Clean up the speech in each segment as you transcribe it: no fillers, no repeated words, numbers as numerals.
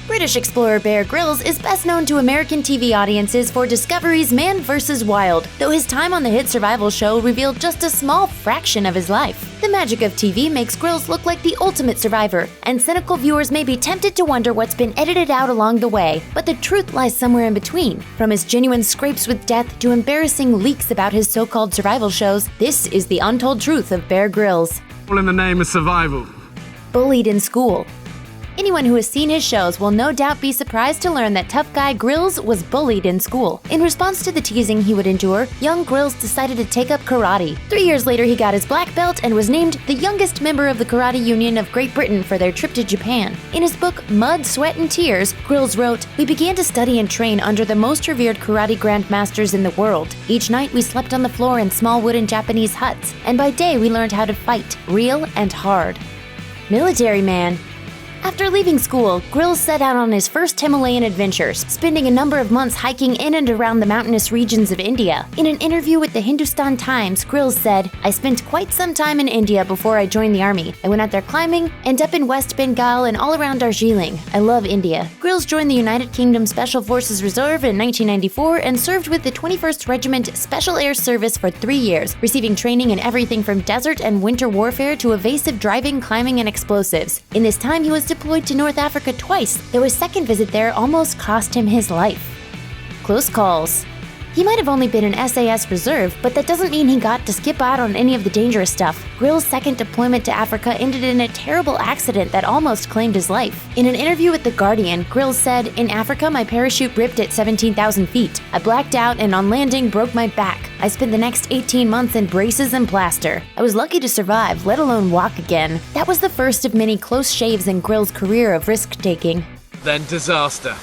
British explorer Bear Grylls is best known to American TV audiences for Discovery's Man vs. Wild, though his time on the hit survival show revealed just a small fraction of his life. The magic of TV makes Grylls look like the ultimate survivor, and cynical viewers may be tempted to wonder what's been edited out along the way, but the truth lies somewhere in between. From his genuine scrapes with death to embarrassing leaks about his so-called survival shows, this is the untold truth of Bear Grylls. All in the name of survival. Bullied in school. Anyone who has seen his shows will no doubt be surprised to learn that tough guy Grylls was bullied in school. In response to the teasing he would endure, young Grylls decided to take up karate. 3 years later, he got his black belt and was named the youngest member of the Karate Union of Great Britain for their trip to Japan. In his book Mud, Sweat, and Tears, Grylls wrote, "We began to study and train under the most revered karate grandmasters in the world. Each night we slept on the floor in small wooden Japanese huts, and by day we learned how to fight, real and hard." Military man. After leaving school, Grylls set out on his first Himalayan adventures, spending a number of months hiking in and around the mountainous regions of India. In an interview with the Hindustan Times, Grylls said, "I spent quite some time in India before I joined the army. I went out there climbing, and up in West Bengal and all around Darjeeling. I love India." Grylls joined the United Kingdom Special Forces Reserve in 1994 and served with the 21st Regiment Special Air Service for 3 years, receiving training in everything from desert and winter warfare to evasive driving, climbing, and explosives. In this time, he was deployed to North Africa twice, though his second visit there almost cost him his life. Close calls. He might have only been an SAS reserve, but that doesn't mean he got to skip out on any of the dangerous stuff. Grylls' second deployment to Africa ended in a terrible accident that almost claimed his life. In an interview with The Guardian, Grylls said, "In Africa, my parachute ripped at 17,000 feet. I blacked out and on landing broke my back. I spent the next 18 months in braces and plaster. I was lucky to survive, let alone walk again." That was the first of many close shaves in Grylls' career of risk-taking. Then disaster.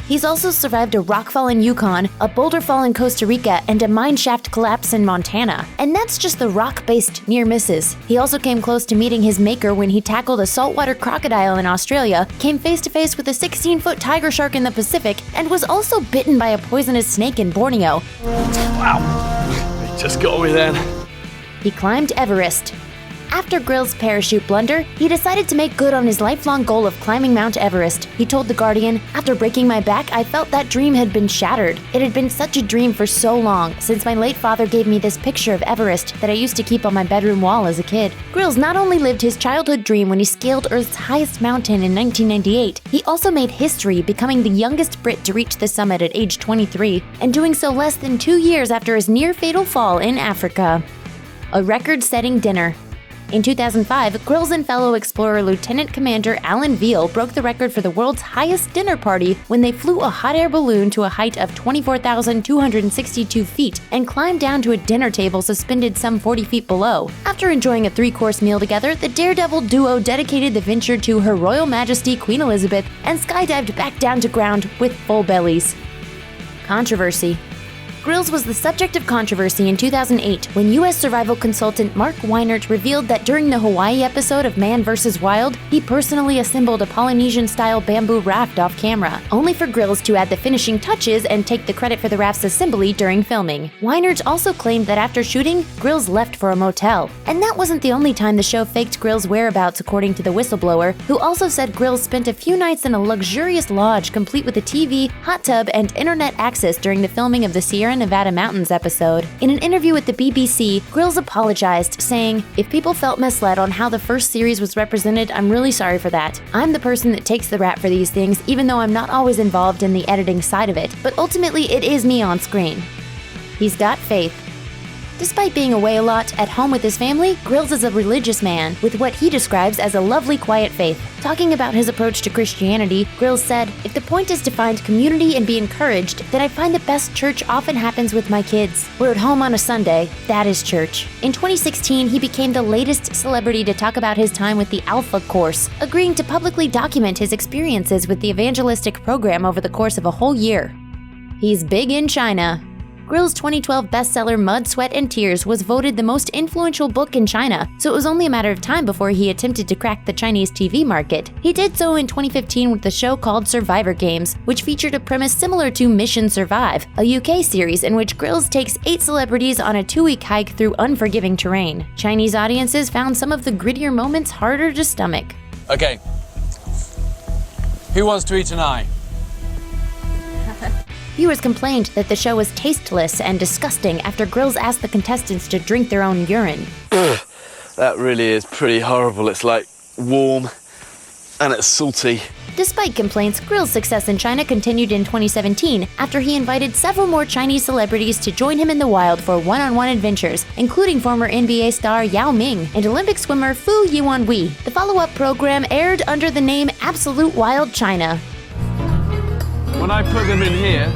He's also survived a rock fall in Yukon, a boulder fall in Costa Rica, and a mine shaft collapse in Montana. And that's just the rock-based near misses. He also came close to meeting his maker when he tackled a saltwater crocodile in Australia, came face-to-face with a 16-foot tiger shark in the Pacific, and was also bitten by a poisonous snake in Borneo. Wow. He just got me then. He climbed Everest. After Grylls' parachute blunder, he decided to make good on his lifelong goal of climbing Mount Everest. He told The Guardian, "After breaking my back, I felt that dream had been shattered. It had been such a dream for so long, since my late father gave me this picture of Everest that I used to keep on my bedroom wall as a kid." Grylls not only lived his childhood dream when he scaled Earth's highest mountain in 1998, he also made history, becoming the youngest Brit to reach the summit at age 23, and doing so less than 2 years after his near-fatal fall in Africa. A record-setting dinner. In 2005, Grylls and fellow explorer Lieutenant Commander Alan Veal broke the record for the world's highest dinner party when they flew a hot air balloon to a height of 24,262 feet and climbed down to a dinner table suspended some 40 feet below. After enjoying a 3-course meal together, the daredevil duo dedicated the venture to Her Royal Majesty Queen Elizabeth and skydived back down to ground with full bellies. Controversy. Grylls was the subject of controversy in 2008 when U.S. survival consultant Mark Weinert revealed that during the Hawaii episode of Man vs. Wild, he personally assembled a Polynesian-style bamboo raft off camera, only for Grylls to add the finishing touches and take the credit for the raft's assembly during filming. Weinert also claimed that after shooting, Grylls left for a motel. And that wasn't the only time the show faked Grylls' whereabouts, according to the whistleblower, who also said Grylls spent a few nights in a luxurious lodge complete with a TV, hot tub, and internet access during the filming of the Sierra Nevada Mountains episode. In an interview with the BBC, Grylls apologized, saying, "If people felt misled on how the first series was represented, I'm really sorry for that. I'm the person that takes the rap for these things, even though I'm not always involved in the editing side of it, but ultimately it is me on screen." He's got faith. Despite being away a lot, at home with his family, Grylls is a religious man with what he describes as a lovely, quiet faith. Talking about his approach to Christianity, Grylls said, "If the point is to find community and be encouraged, then I find the best church often happens with my kids. We're at home on a Sunday. That is church." In 2016, he became the latest celebrity to talk about his time with the Alpha Course, agreeing to publicly document his experiences with the evangelistic program over the course of a whole year. He's big in China. Grylls' 2012 bestseller Mud, Sweat, and Tears was voted the most influential book in China, so it was only a matter of time before he attempted to crack the Chinese TV market. He did so in 2015 with a show called Survivor Games, which featured a premise similar to Mission Survive, a UK series in which Grylls takes 8 celebrities on a 2-week hike through unforgiving terrain. Chinese audiences found some of the grittier moments harder to stomach. Okay. Who wants to eat an eye? Viewers complained that the show was tasteless and disgusting after Grylls asked the contestants to drink their own urine. Ugh, that really is pretty horrible. It's like warm and it's salty. Despite complaints, Grylls' success in China continued in 2017 after he invited several more Chinese celebrities to join him in the wild for one-on-one adventures, including former NBA star Yao Ming and Olympic swimmer Fu Yuanhui. The follow-up program aired under the name Absolute Wild China. When I put them in here,